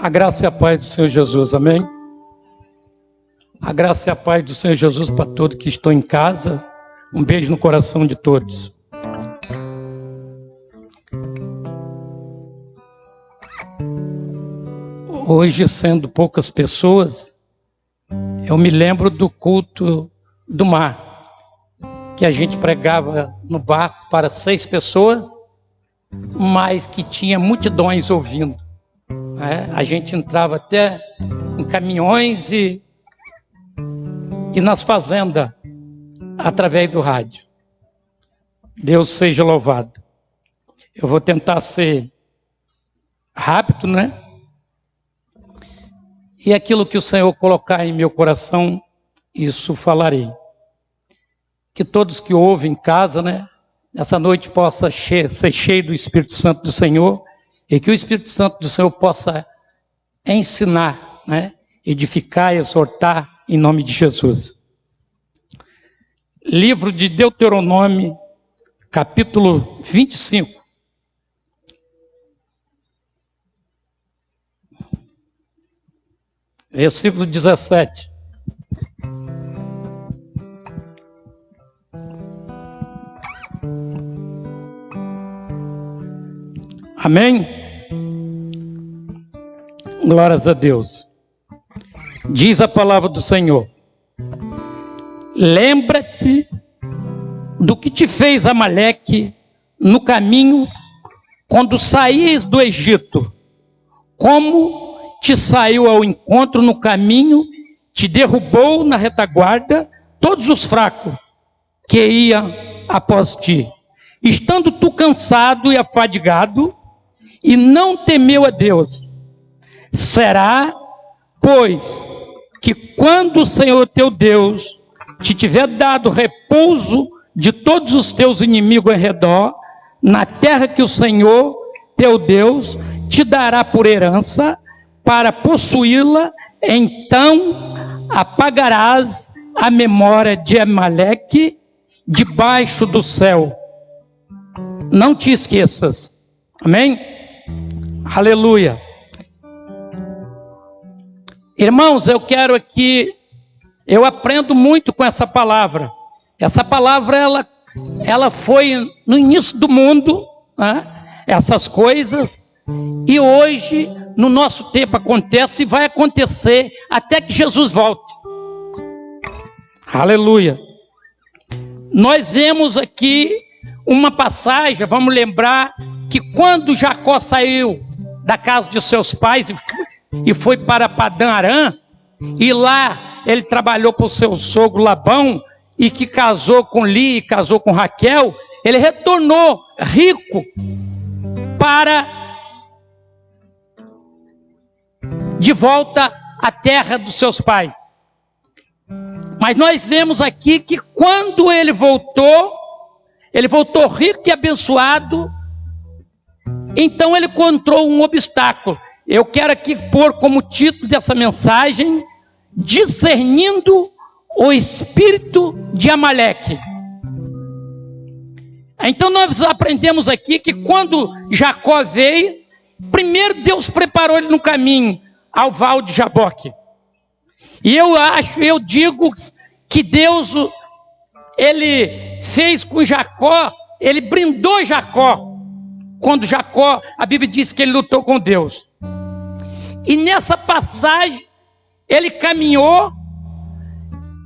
A graça e a paz do Senhor Jesus, amém? A graça e a paz do Senhor Jesus para todos que estão em casa. Um beijo no coração de todos. Hoje, sendo poucas pessoas, eu me lembro do culto do mar, que a gente pregava no barco para 6 pessoas, mas que tinha multidões ouvindo. A gente entrava até em caminhões e nas fazendas, através do rádio. Deus seja louvado. Eu vou tentar ser rápido, né? E aquilo que o Senhor colocar em meu coração, isso falarei. Que todos que ouvem em casa, né? Essa noite possa ser cheio do Espírito Santo do Senhor, e que o Espírito Santo do Senhor possa ensinar, né? Edificar, exortar, em nome de Jesus. Livro de Deuteronômio, capítulo 25. Versículo 17. Amém? Glórias a Deus. Diz a palavra do Senhor: lembra-te do que te fez Amaleque no caminho quando saías do Egito, como te saiu ao encontro no caminho, te derrubou na retaguarda todos os fracos que iam após ti, estando tu cansado e afadigado, e não temeu a Deus. Será, pois, que quando o Senhor teu Deus te tiver dado repouso de todos os teus inimigos em redor, na terra que o Senhor teu Deus te dará por herança, para possuí-la, então apagarás a memória de Amaleque debaixo do céu. Não te esqueças. Amém? Aleluia. Irmãos, eu quero aqui, eu aprendo muito com essa palavra. Essa palavra, ela foi no início do mundo, né? Essas coisas, e hoje, no nosso tempo, acontece e vai acontecer até que Jesus volte. Aleluia. Nós vemos aqui uma passagem, vamos lembrar que quando Jacó saiu da casa de seus pais e foi para Padã Arã, e lá ele trabalhou para o seu sogro Labão, e que casou com Lia e casou com Raquel, ele retornou rico de volta à terra dos seus pais. Mas nós vemos aqui que quando ele voltou rico e abençoado. Então ele encontrou um obstáculo. Eu quero aqui pôr como título dessa mensagem: discernindo o espírito de Amaleque. Então nós aprendemos aqui que quando Jacó veio, primeiro Deus preparou ele no caminho ao val de Jaboque. E eu digo que Deus, ele fez com Jacó, ele brindou Jacó. Quando Jacó, a Bíblia diz que ele lutou com Deus. E nessa passagem, ele caminhou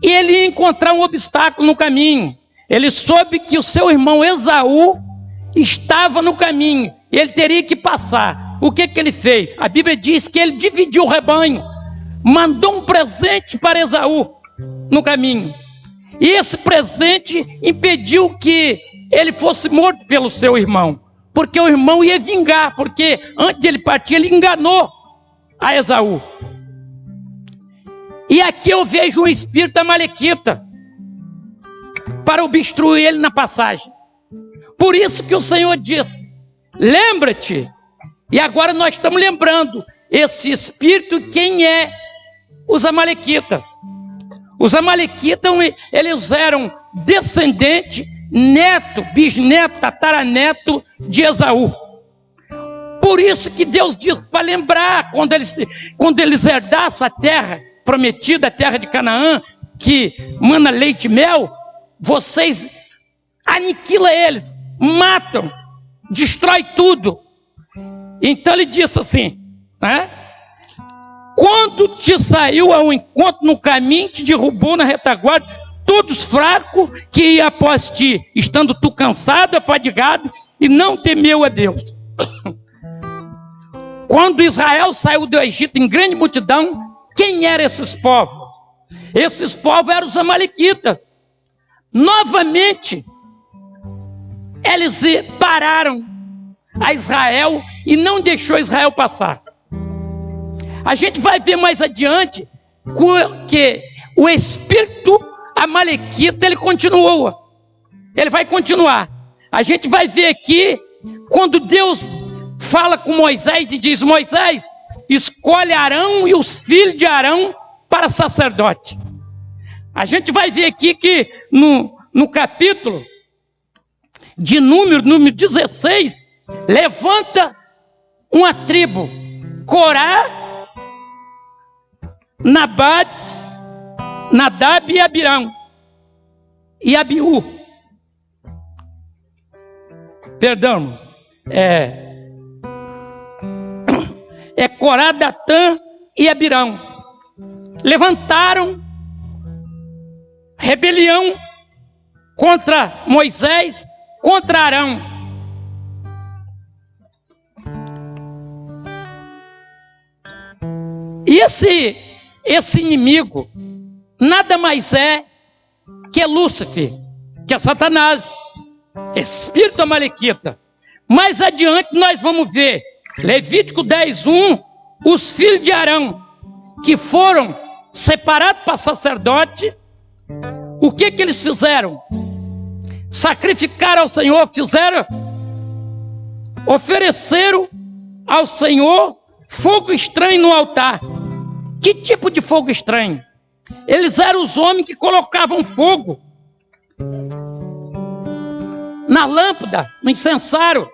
e ele ia encontrar um obstáculo no caminho. Ele soube que o seu irmão Esaú estava no caminho, e ele teria que passar. O que ele fez? A Bíblia diz que ele dividiu o rebanho, mandou um presente para Esaú no caminho. E esse presente impediu que ele fosse morto pelo seu irmão, porque o irmão ia vingar, porque antes de ele partir, ele enganou a Esaú. E aqui eu vejo um espírito amalequita para obstruir ele na passagem. Por isso que o Senhor diz: lembra-te. E agora nós estamos lembrando esse espírito. Quem é? Os amalequitas. Os amalequitas, eles eram descendente, neto, bisneto, tataraneto de Esaú. Por isso que Deus diz para lembrar, quando eles herdassem a terra prometida, a terra de Canaã, que mana leite e mel, vocês aniquilam eles, matam, destrói tudo. Então ele disse assim, né? Quando te saiu ao encontro no caminho, te derrubou na retaguarda, todos fracos que ia após ti, estando tu cansado, afadigado, e não temeu a Deus. Quando Israel saiu do Egito em grande multidão, quem eram esses povos? Esses povos eram os amalequitas. Novamente, eles pararam a Israel e não deixou Israel passar. A gente vai ver mais adiante que o espírito amalequita, ele continua. Ele vai continuar. A gente vai ver aqui, quando Deus fala com Moisés e diz, Moisés, escolhe Arão e os filhos de Arão para sacerdote. A gente vai ver aqui que no capítulo de número 16, levanta uma tribo, Corá, Nadab e Abirão e Abiú. Perdão, Corá, Datã e Abirão. Levantaram rebelião contra Moisés, contra Arão. E esse inimigo nada mais é que Lúcifer, que é Satanás, espírito amalequita. Mais adiante nós vamos ver, Levítico 10:1, os filhos de Arão, que foram separados para sacerdote, o que eles fizeram? Sacrificaram ao Senhor, ofereceram ao Senhor fogo estranho no altar. Que tipo de fogo estranho? Eles eram os homens que colocavam fogo na lâmpada, no incensário.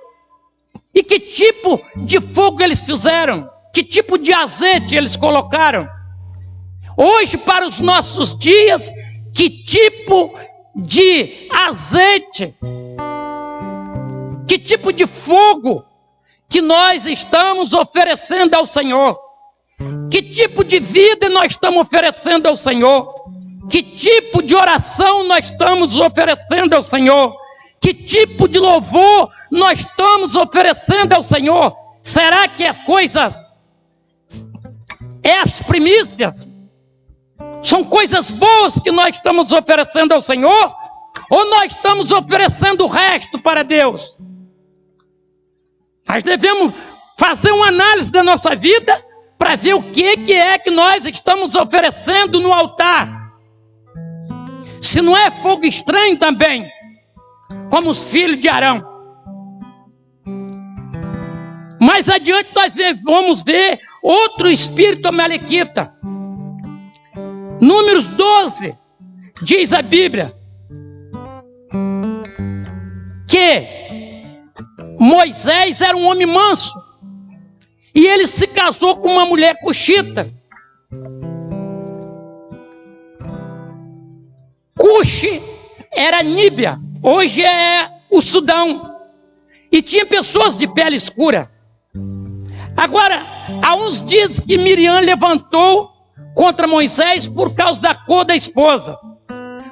E que tipo de fogo eles fizeram? Que tipo de azeite eles colocaram? Hoje, para os nossos dias, que tipo de azeite, que tipo de fogo que nós estamos oferecendo ao Senhor? Que tipo de vida nós estamos oferecendo ao Senhor? Que tipo de oração nós estamos oferecendo ao Senhor? Que tipo de louvor nós estamos oferecendo ao Senhor? Será que as primícias são coisas boas que nós estamos oferecendo ao Senhor? Ou nós estamos oferecendo o resto para Deus? Nós devemos fazer uma análise da nossa vida para ver o que é que nós estamos oferecendo no altar. Se não é fogo estranho também, como os filhos de Arão. Mais adiante nós vamos ver outro espírito amalequita. Números 12, diz a Bíblia, que Moisés era um homem manso, e ele se casou com uma mulher cuxita. Cuxi era Níbia, hoje é o Sudão, e tinha pessoas de pele escura. Agora, há uns dias que Miriam levantou contra Moisés por causa da cor da esposa,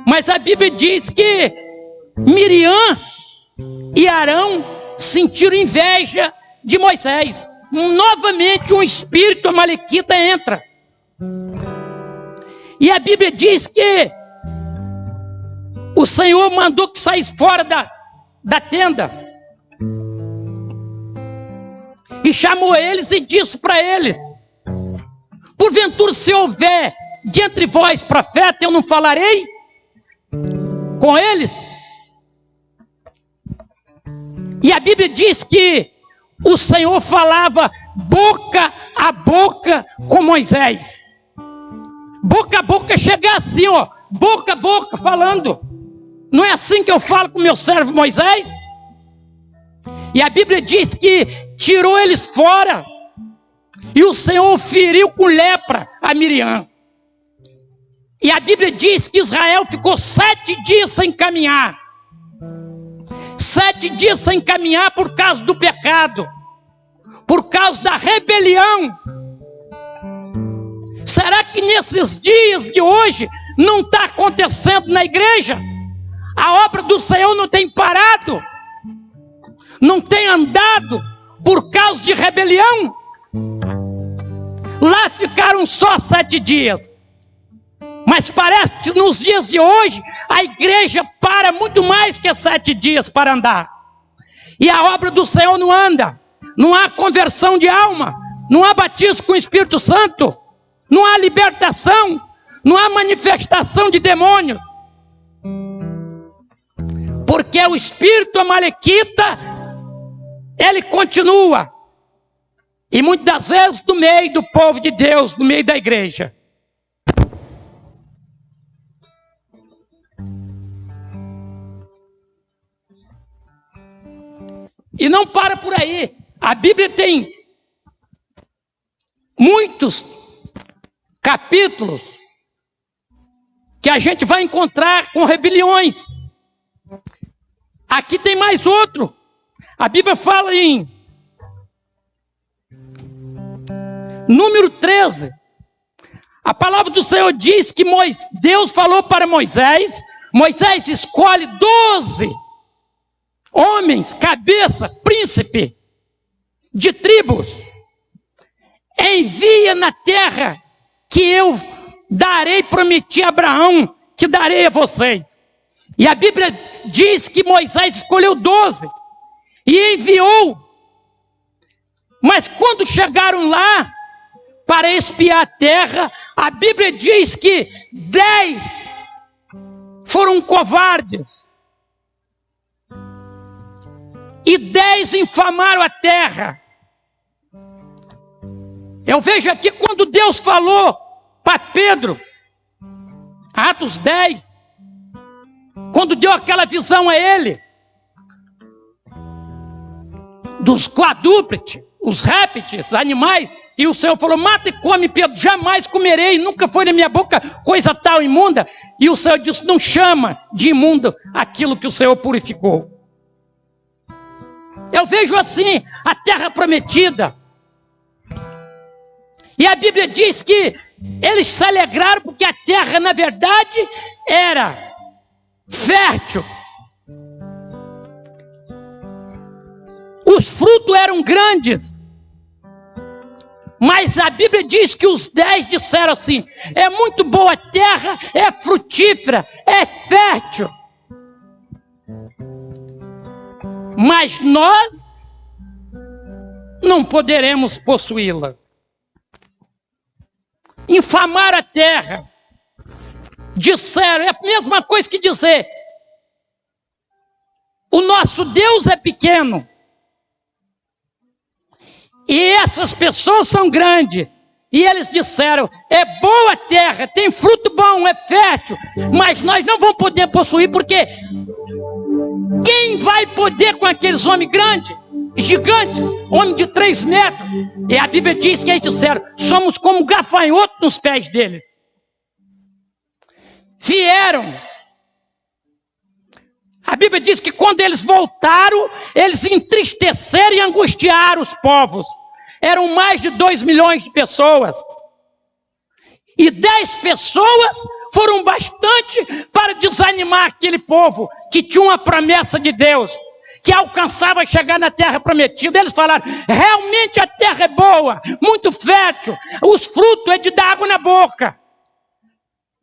mas a Bíblia diz que Miriam e Arão sentiram inveja de Moisés. Novamente um espírito amalequita entra, e a Bíblia diz que o Senhor mandou que saísse fora da tenda, e chamou eles e disse para eles: porventura, se houver de entre vós profeta, eu não falarei com eles? E a Bíblia diz que o Senhor falava boca a boca com Moisés. Boca a boca chega assim, ó, boca a boca falando. Não é assim que eu falo com meu servo Moisés? E a Bíblia diz que tirou eles fora. E o Senhor feriu com lepra a Miriam. E a Bíblia diz que Israel ficou 7 dias sem caminhar. 7 dias sem caminhar por causa do pecado, por causa da rebelião. Será que nesses dias de hoje não está acontecendo na igreja? A obra do Senhor não tem parado? Não tem andado por causa de rebelião? Lá ficaram só 7 dias. Mas parece que nos dias de hoje, a igreja para muito mais que 7 dias para andar. E a obra do Senhor não anda. Não há conversão de alma. Não há batismo com o Espírito Santo. Não há libertação. Não há manifestação de demônios. Porque o espírito amalequita, ele continua. E muitas das vezes no meio do povo de Deus, no meio da igreja. E não para por aí. A Bíblia tem muitos capítulos que a gente vai encontrar com rebeliões. Aqui tem mais outro. A Bíblia fala em número 13. A palavra do Senhor diz que Deus falou para Moisés. Moisés escolhe 12 homens, cabeça, príncipe de tribos. Envia na terra que eu darei, prometi a Abraão, que darei a vocês. E a Bíblia diz que Moisés escolheu 12 e enviou. Mas quando chegaram lá para espiar a terra, a Bíblia diz que 10 foram covardes. E 10 infamaram a terra. Eu vejo aqui quando Deus falou para Pedro, Atos 10, quando deu aquela visão a ele, dos quadrúpedes, os répteis, animais, e o Senhor falou, mata e come, Pedro, jamais comerei, nunca foi na minha boca coisa tal imunda. E o Senhor disse, não chama de imundo aquilo que o Senhor purificou. Eu vejo assim, a terra prometida. E a Bíblia diz que eles se alegraram porque a terra, na verdade, era fértil. Os frutos eram grandes. Mas a Bíblia diz que os 10 disseram assim, é muito boa a terra, é frutífera, é fértil. Mas nós não poderemos possuí-la. Infamar a terra. Disseram, é a mesma coisa que dizer, o nosso Deus é pequeno. E essas pessoas são grandes. E eles disseram, é boa a terra, tem fruto bom, é fértil. Mas nós não vamos poder possuir, porque quem vai poder com aqueles homens grandes, gigantes, homens de 3 metros? E a Bíblia diz que eles disseram, somos como gafanhoto nos pés deles. Vieram. A Bíblia diz que quando eles voltaram, eles entristeceram e angustiaram os povos. Eram mais de 2 milhões de pessoas. E 10 pessoas foram bastante para desanimar aquele povo que tinha uma promessa de Deus, que alcançava chegar na terra prometida. Eles falaram, realmente a terra é boa, muito fértil, os frutos é de dar água na boca.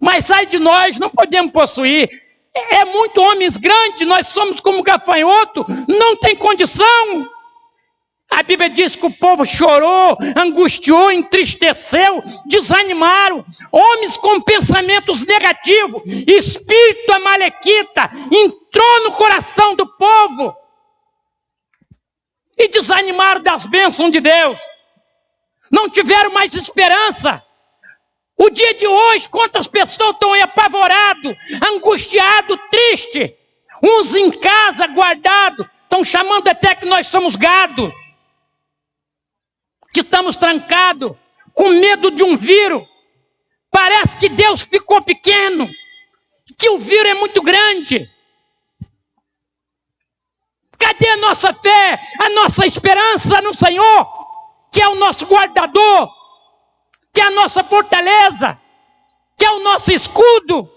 Mas ai de nós, não podemos possuir. É muito homens grandes, nós somos como gafanhoto, não tem condição. A Bíblia diz que o povo chorou, angustiou, entristeceu, desanimaram. Homens com pensamentos negativos, espírito amalequita entrou no coração do povo e desanimaram das bênçãos de Deus. Não tiveram mais esperança. O dia de hoje, quantas pessoas estão aí apavoradas, angustiadas, tristes, uns em casa, guardados, estão chamando até que nós somos gado. que estamos trancados, com medo de um vírus. Parece que Deus ficou pequeno, que o vírus é muito grande. Cadê a nossa fé, a nossa esperança no Senhor, que é o nosso guardador, que é a nossa fortaleza, que é o nosso escudo,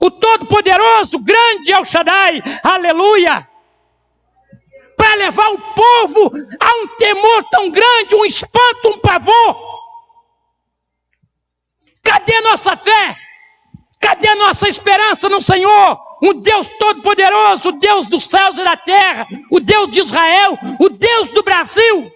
o Todo-Poderoso, grande El Shaddai, aleluia, para levar o povo a um temor tão grande, um espanto, um pavor. Cadê a nossa fé? Cadê a nossa esperança no Senhor? Um Deus Todo-Poderoso, o Deus dos céus e da terra, o Deus de Israel, o Deus do Brasil.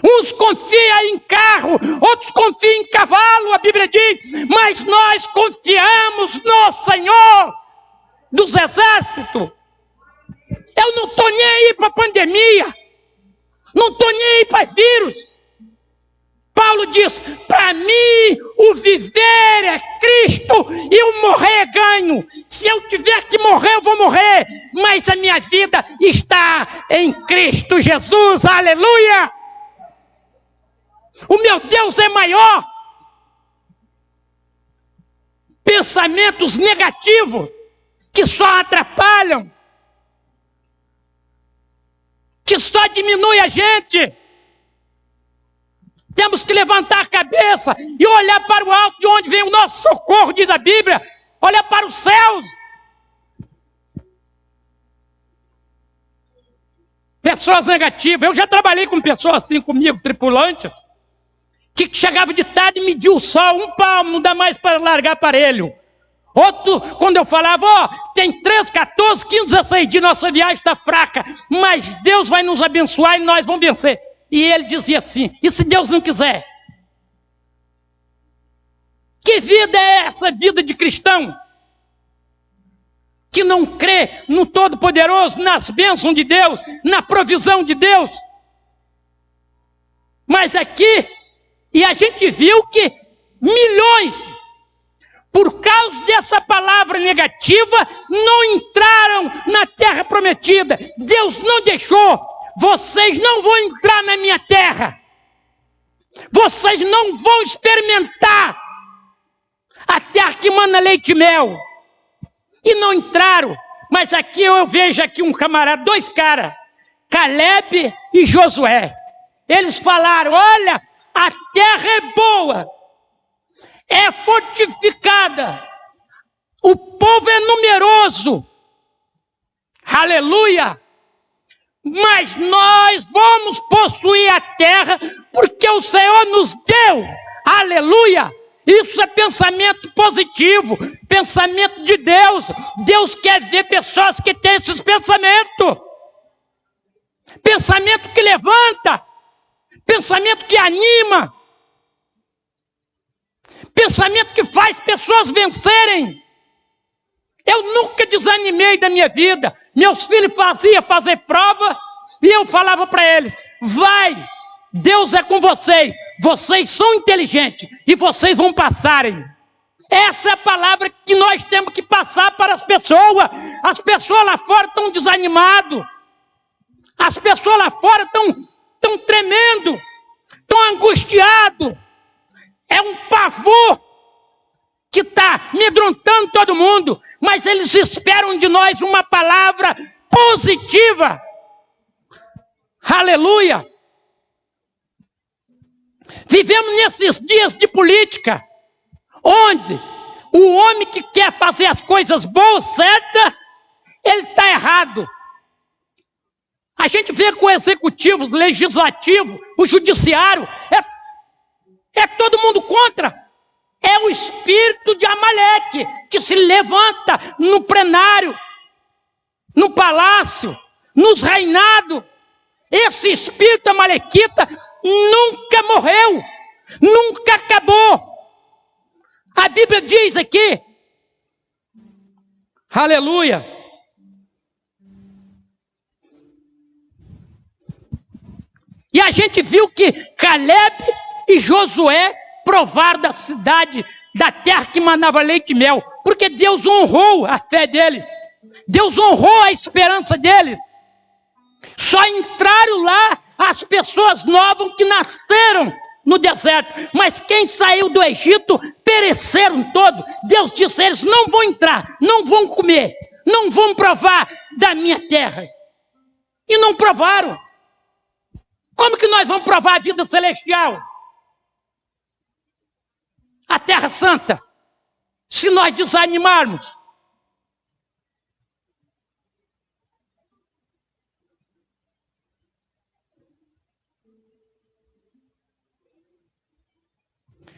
Uns confiam em carro, outros confiam em cavalo, a Bíblia diz, mas nós confiamos no Senhor dos exércitos. Eu não estou nem aí para a pandemia, não estou nem aí para vírus. Paulo diz, para mim o viver é Cristo e o morrer é ganho. Se eu tiver que morrer, eu vou morrer, mas a minha vida está em Cristo Jesus, aleluia. O meu Deus é maior. Pensamentos negativos que só atrapalham, que só diminuem a gente. Temos que levantar a cabeça e olhar para o alto, de onde vem o nosso socorro, diz a Bíblia. Olhar para os céus. Pessoas negativas. Eu já trabalhei com pessoas assim comigo, tripulantes, que chegava de tarde e mediu o sol, 1 palmo, não dá mais para largar aparelho. Outro, quando eu falava, tem 13, 14, 15, 16 dias, nossa viagem está fraca, mas Deus vai nos abençoar e nós vamos vencer. E ele dizia assim, e se Deus não quiser? Que vida é essa vida de cristão? Que não crê no Todo-Poderoso, nas bênçãos de Deus, na provisão de Deus. Mas aqui, e a gente viu que milhões, por causa dessa palavra negativa, não entraram na terra prometida. Deus não deixou. Vocês não vão entrar na minha terra. Vocês não vão experimentar a terra que manda leite e mel. E não entraram. Mas aqui eu vejo aqui um camarada, 2 caras, Caleb e Josué. Eles falaram, olha, a terra é boa, é fortificada, o povo é numeroso, aleluia. Mas nós vamos possuir a terra porque o Senhor nos deu. Aleluia! Isso é pensamento positivo, pensamento de Deus. Deus quer ver pessoas que têm esses pensamentos. Pensamento que levanta, pensamento que anima, pensamento que faz pessoas vencerem. Eu nunca desanimei da minha vida. Meus filhos faziam fazer prova e eu falava para eles, vai, Deus é com vocês. Vocês são inteligentes e vocês vão passarem. Essa é a palavra que nós temos que passar para as pessoas. As pessoas lá fora estão desanimadas. As pessoas lá fora estão tremendo, estão angustiadas. É um pavor que está amedrontando todo mundo, mas eles esperam de nós uma palavra positiva. Aleluia! Vivemos nesses dias de política, onde o homem que quer fazer as coisas boas, certas, ele está errado. A gente vê com o executivo, o legislativo, o judiciário, é todo mundo contra. É o espírito de Amaleque que se levanta no plenário, no palácio, nos reinados. Esse espírito amalequita nunca morreu, nunca acabou. A Bíblia diz aqui, aleluia, e a gente viu que Caleb e Josué provaram da cidade, da terra que manava leite e mel, porque Deus honrou a fé deles, Deus honrou a esperança deles. Só entraram lá as pessoas novas que nasceram no deserto. Mas quem saiu do Egito pereceram todos. Deus disse: eles não vão entrar, não vão comer, não vão provar da minha terra. E não provaram. Como que nós vamos provar a vida celestial? A terra santa, se nós desanimarmos?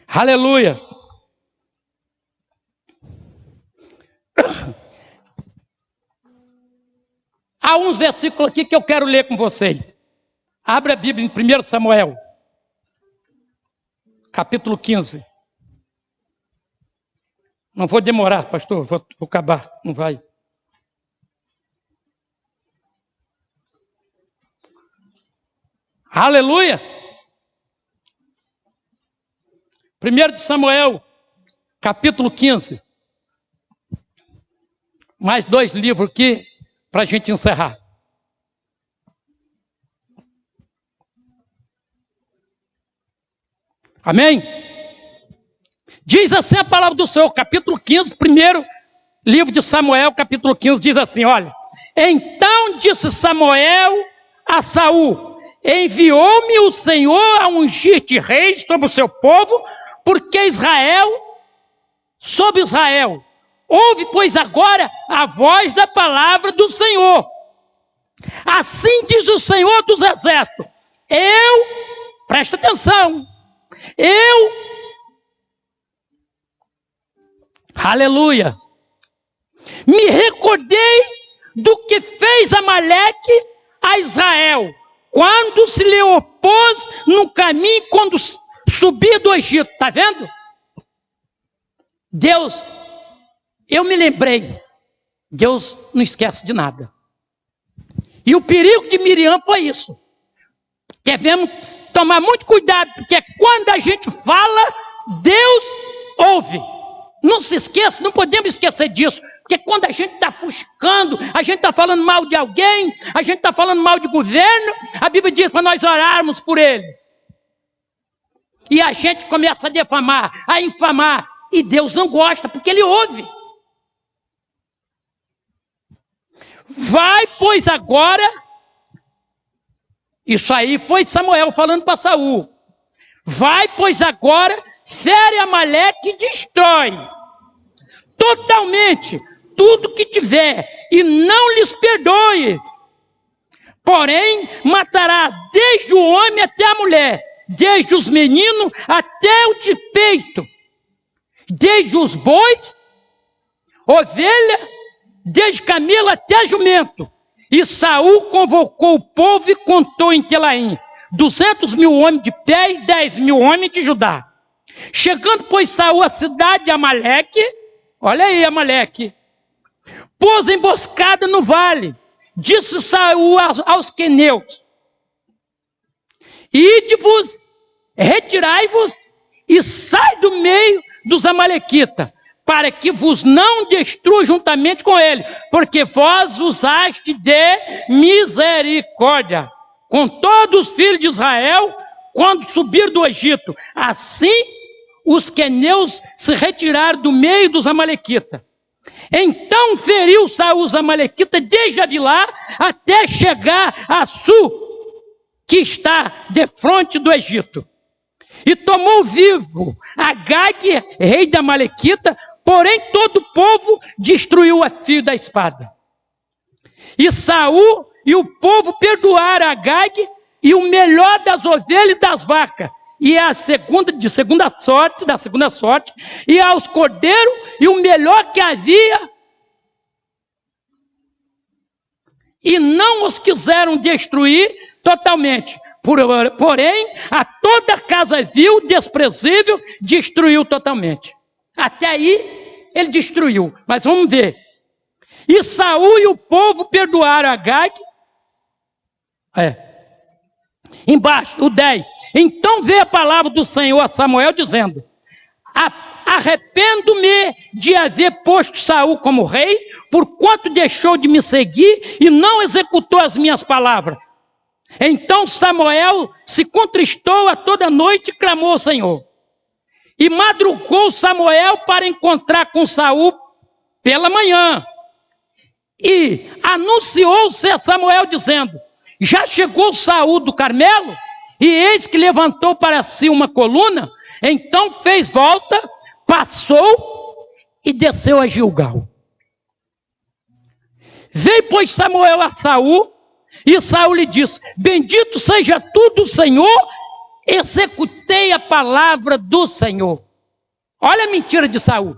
Aleluia. Há uns versículos aqui que eu quero ler com vocês. Abra a Bíblia em 1 Samuel, capítulo 15. Não vou demorar, pastor, vou acabar, não vai. Aleluia! 1 Samuel, capítulo 15. Mais 2 livros aqui para a gente encerrar. Amém? Diz assim a palavra do Senhor, capítulo 15, primeiro livro de Samuel, capítulo 15, diz assim, olha. Então disse Samuel a Saul: enviou-me o Senhor a ungir-te rei sobre o seu povo, porque sobre Israel. Ouve, pois, agora a voz da palavra do Senhor. Assim diz o Senhor dos Exércitos: presta atenção, aleluia, me recordei do que fez Amaleque a Israel, quando se lhe opôs no caminho, quando subia do Egito. Está vendo? Deus, eu me lembrei, Deus não esquece de nada. E o perigo de Miriam foi isso. Devemos tomar muito cuidado, porque quando a gente fala, Deus ouve. Não se esqueça, não podemos esquecer disso. Porque quando a gente está fuscando, a gente está falando mal de alguém, a gente está falando mal de governo, a Bíblia diz para nós orarmos por eles. E a gente começa a defamar, a infamar. E Deus não gosta, porque Ele ouve. Vai, pois, agora... Isso aí foi Samuel falando para Saul. Vai, pois, agora, fere Amaleque e destrói totalmente tudo que tiver, e não lhes perdoes. Porém, matará desde o homem até a mulher, desde os meninos até o de peito, desde os bois, ovelha, desde camelo até jumento. E Saul convocou o povo e contou em Telaim 200.000 homens de pé e 10.000 homens de Judá. Chegando, pois, Saul à cidade de Amaleque, olha aí Amaleque, pôs emboscada no vale. Disse Saul aos queneus: ide-vos, retirai-vos e sai do meio dos amalequitas, para que vos não destrua juntamente com ele, porque vós usaste de misericórdia com todos os filhos de Israel, quando subiram do Egito. Assim, os queneus se retiraram do meio dos amalequitas. Então feriu Saul os amalequitas desde Avilá até chegar a Sul, que está defronte do Egito. E tomou vivo Agag, rei da Amalequita, porém todo o povo destruiu a fio da espada. E Saul e o povo perdoaram Agag e o melhor das ovelhas e das vacas, e da segunda sorte, e aos cordeiros, e o melhor que havia, e não os quiseram destruir totalmente. Porém, a toda a casa vil, desprezível, destruiu totalmente. Até aí, ele destruiu. Mas vamos ver. E Saul e o povo perdoaram Agag. Embaixo, o 10. Então veio a palavra do Senhor a Samuel, dizendo: arrependo-me de haver posto Saul como rei, porquanto deixou de me seguir e não executou as minhas palavras. Então Samuel se contristou a toda noite e clamou ao Senhor. E madrugou Samuel para encontrar com Saul pela manhã. E anunciou-se a Samuel dizendo: já chegou Saul do Carmelo, e eis que levantou para si uma coluna. Então fez volta, passou e desceu a Gilgal. Veio, pois, Samuel a Saul, e Saul lhe disse: bendito seja tu do Senhor, executei a palavra do Senhor. Olha a mentira de Saul.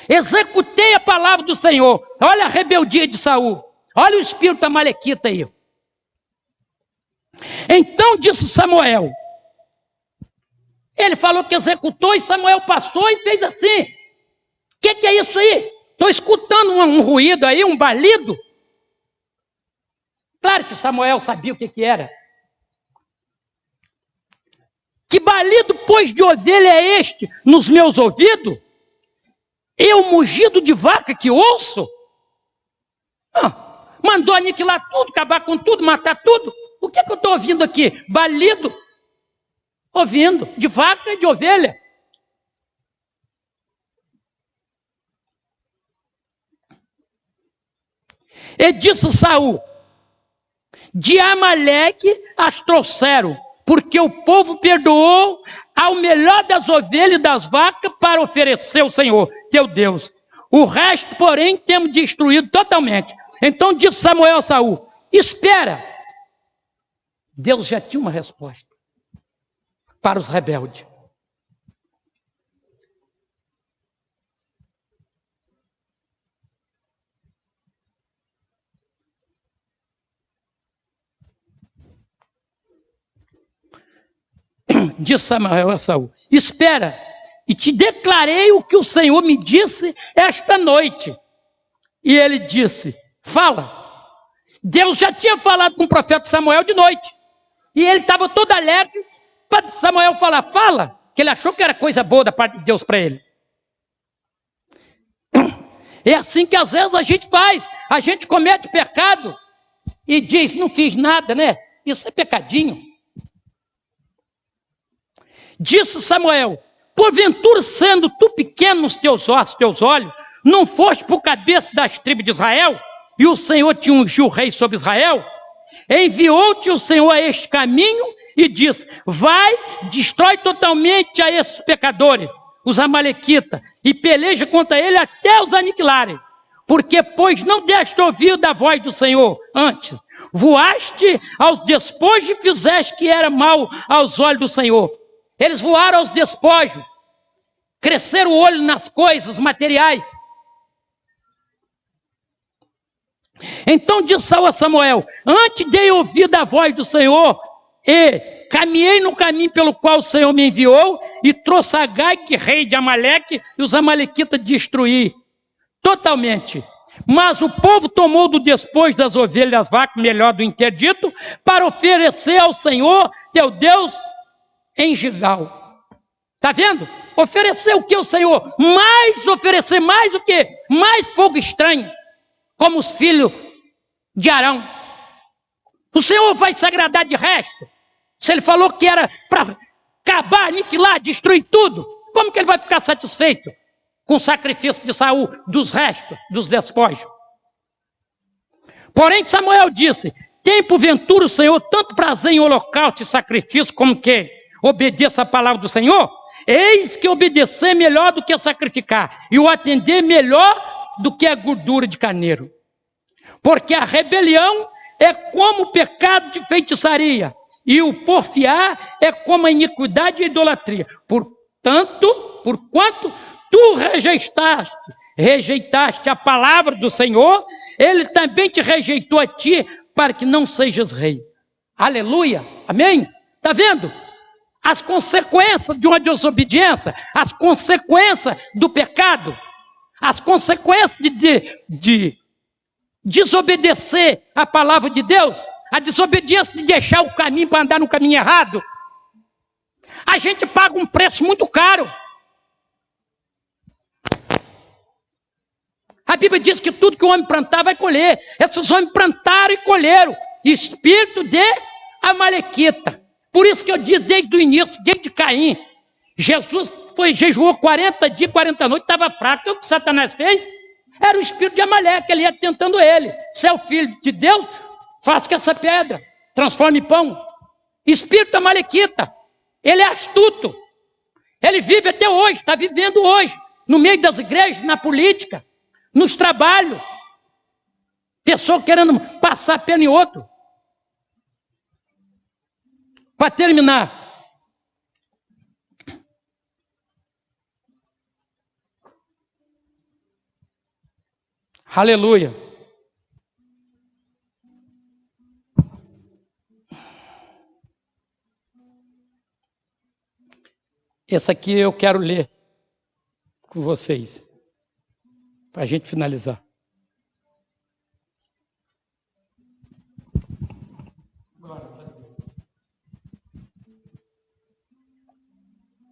Executei a palavra do Senhor. Olha a rebeldia de Saul. Olha o espírito amalequita aí. Então disse Samuel. Ele falou que executou, e Samuel passou e fez assim. O que é isso aí? Estou escutando um ruído aí, um balido. Claro que Samuel sabia o que era. Que balido, pois, de ovelha é este nos meus ouvidos? E o mugido de vaca que ouço? Mandou aniquilar tudo, acabar com tudo, matar tudo. O que eu estou ouvindo aqui? Balido. Ouvindo, de vaca e de ovelha. E disse Saul: de Amaleque as trouxeram, porque o povo perdoou ao melhor das ovelhas e das vacas para oferecer ao Senhor, teu Deus. O resto, porém, temos destruído totalmente. Então disse Samuel a Saul: espera. Deus já tinha uma resposta para os rebeldes. Disse Samuel a Saul: espera, e te declarei o que o Senhor me disse esta noite. E ele disse: fala. Deus já tinha falado com o profeta Samuel de noite. E ele estava todo alegre para Samuel falar: fala, que ele achou que era coisa boa da parte de Deus para ele. É assim que às vezes a gente faz. A gente comete pecado e diz: não fiz nada, né? Isso é pecadinho. Disse Samuel: porventura, sendo tu pequeno nos teus ossos, teus olhos, não foste por cabeça das tribos de Israel, e o Senhor te ungiu rei sobre Israel? Enviou-te o Senhor a este caminho e disse: vai, destrói totalmente a esses pecadores, os amalequitas, e peleja contra ele até os aniquilarem. Porque, pois, não deste ouvido da voz do Senhor, antes voaste aos despojos e fizeste que era mal aos olhos do Senhor. Eles voaram aos despojos, cresceram o olho nas coisas materiais. Então disse Saul a Samuel: antes dei ouvido à voz do Senhor, e caminhei no caminho pelo qual o Senhor me enviou, e trouxe Agag, rei de Amaleque, e os amalequitas destruí totalmente. Mas o povo tomou do despojo das ovelhas e das vacas, melhor do interdito, para oferecer ao Senhor, teu Deus, em Gilgal. Está vendo? Oferecer o que ao Senhor? Oferecer mais o que? Mais fogo estranho, como os filhos de Arão. O Senhor vai se agradar de resto? Se ele falou que era para acabar, aniquilar, destruir tudo, como que ele vai ficar satisfeito com o sacrifício de Saul, dos restos, dos despojos? Porém Samuel disse: tem porventura o Senhor tanto prazer em holocausto e sacrifício, como que obedeça a palavra do Senhor? Eis que obedecer melhor do que sacrificar, e o atender melhor do que a gordura de carneiro. Porque a rebelião é como o pecado de feitiçaria, e o porfiar é como a iniquidade e a idolatria. Porquanto tu rejeitaste a palavra do Senhor, ele também te rejeitou a ti, para que não sejas rei. Aleluia, amém? Está vendo? As consequências de uma desobediência, as consequências do pecado, as consequências de desobedecer a palavra de Deus, a desobediência de deixar o caminho para andar no caminho errado. A gente paga um preço muito caro. A Bíblia diz que tudo que o homem plantar vai colher. Esses homens plantaram e colheram espírito de amalequita. Por isso que eu disse desde o início, desde Caim, Jesus jejuou 40 dias, 40 noites, estava fraco. O que Satanás fez? Era o espírito de Amaleque, ele ia tentando ele. Se é o filho de Deus, faça que essa pedra transforme em pão. Espírito amalequita, ele é astuto. Ele vive até hoje, está vivendo hoje, no meio das igrejas, na política, nos trabalhos. Pessoa querendo passar a pena em outro. Para terminar, aleluia. Esse aqui eu quero ler com vocês, para a gente finalizar.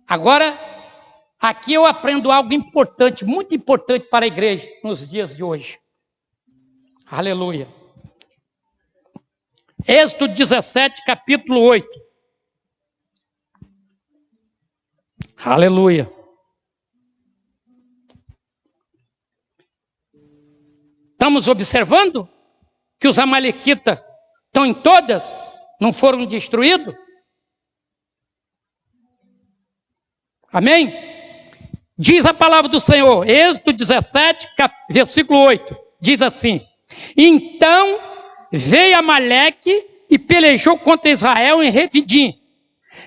Agora, aqui eu aprendo algo importante, muito importante para a igreja nos dias de hoje. Aleluia. Êxodo 17, capítulo 8. Aleluia. Estamos observando que os amalequitas estão em todas, não foram destruídos? Amém? Diz a palavra do Senhor, Êxodo 17, versículo 8, diz assim: então veio Amaleque e pelejou contra Israel em Refidim,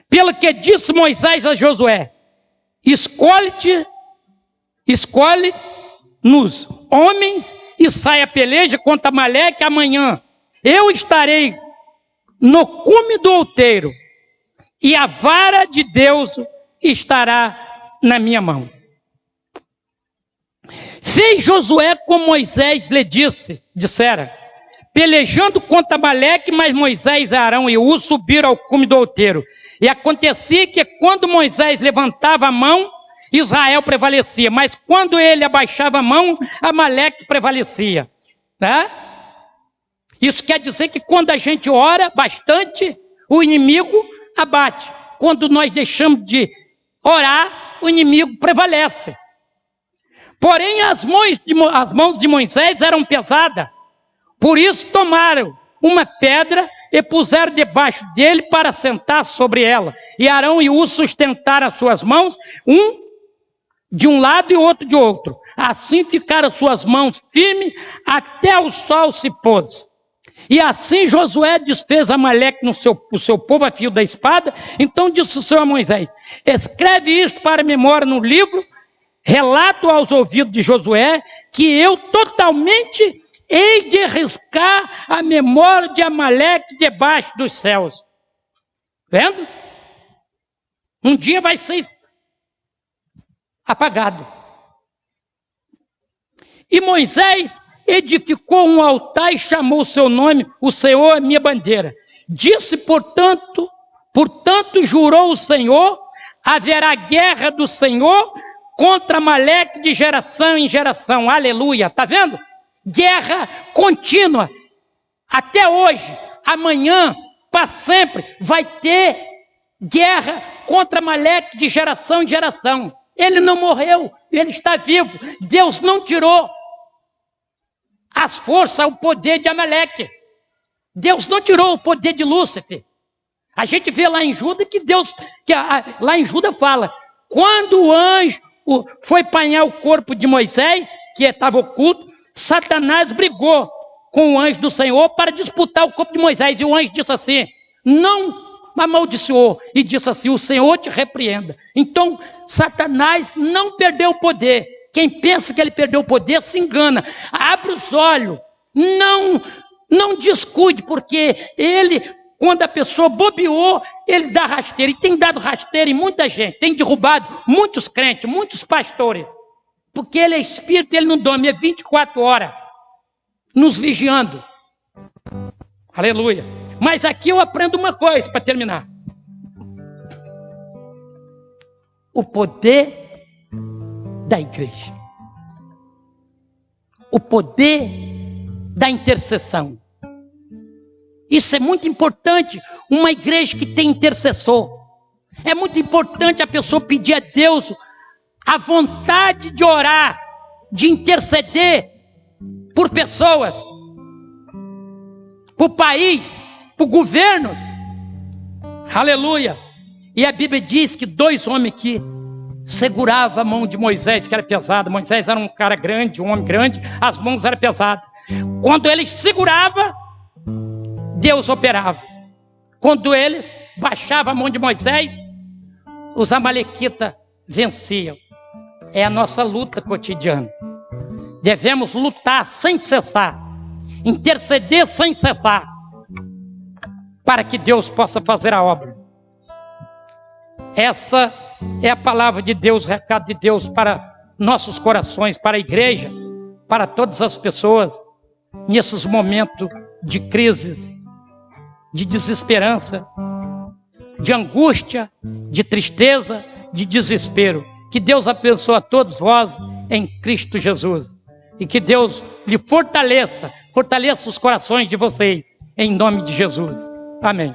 pelo que disse Moisés a Josué: escolhe-nos homens e sai a peleja contra Amaleque amanhã. Eu estarei no cume do outeiro e a vara de Deus estará na minha mão. Fez Josué como Moisés lhe dissera, pelejando contra Amaleque, mas Moisés, Arão e Hur subiram ao cume do outeiro. E acontecia que quando Moisés levantava a mão, Israel prevalecia, mas quando ele abaixava a mão, Amaleque prevalecia. Né? Isso quer dizer que quando a gente ora bastante, o inimigo abate. Quando nós deixamos de orar, o inimigo prevalece. Porém, as mãos de Moisés eram pesadas, por isso tomaram uma pedra e puseram debaixo dele para sentar sobre ela. E Arão e Hur sustentaram as suas mãos, um de um lado e outro de outro. Assim ficaram suas mãos firmes até o sol se pôs. E assim Josué desfez Amaleque o seu povo a fio da espada. Então disse o Senhor a Moisés: escreve isto para memória no livro, relato aos ouvidos de Josué, que eu totalmente hei de riscar a memória de Amaleque debaixo dos céus. Vendo? Um dia vai ser apagado. E Moisés edificou um altar e chamou o seu nome, o Senhor é minha bandeira. Disse, portanto, jurou o Senhor, haverá guerra do Senhor contra Amaleque de geração em geração. Aleluia, está vendo? Guerra contínua. Até hoje, amanhã, para sempre, vai ter guerra contra Amaleque de geração em geração. Ele não morreu, ele está vivo. Deus não tirou as forças, o poder de Amaleque. Deus não tirou o poder de Lúcifer. A gente vê lá em Judas lá em Judas fala, quando o anjo foi apanhar o corpo de Moisés, que estava oculto, Satanás brigou com o anjo do Senhor para disputar o corpo de Moisés. E o anjo disse assim, não amaldiçoou, e disse assim, o Senhor te repreenda. Então, Satanás não perdeu o poder. Quem pensa que ele perdeu o poder se engana. Abre os olhos, não descuide, porque ele, quando a pessoa bobeou, ele dá rasteira. E tem dado rasteira em muita gente, tem derrubado muitos crentes, muitos pastores. Porque ele é espírito, ele não dorme, é 24 horas, nos vigiando. Aleluia. Mas aqui eu aprendo uma coisa para terminar. O poder da igreja. O poder da intercessão. Isso é muito importante. uma igreja que tem intercessor. É muito importante a pessoa pedir a Deus a vontade de orar, de interceder por pessoas, por país, por governos. Aleluia. E a Bíblia diz que 2 homens que seguravam a mão de Moisés, que era pesada. Moisés era um cara grande, um homem grande, as mãos eram pesadas. Quando eles seguravam, Deus operava. Quando eles baixavam a mão de Moisés, os amalequitas venciam. É a nossa luta cotidiana. Devemos lutar sem cessar, interceder sem cessar, para que Deus possa fazer a obra. Essa é a palavra de Deus, o recado de Deus para nossos corações, para a igreja, para todas as pessoas, nesses momentos de crises, de desesperança, de angústia, de tristeza, de desespero. Que Deus abençoe a todos vós em Cristo Jesus. E que Deus lhe fortaleça os corações de vocês, em nome de Jesus. Amém.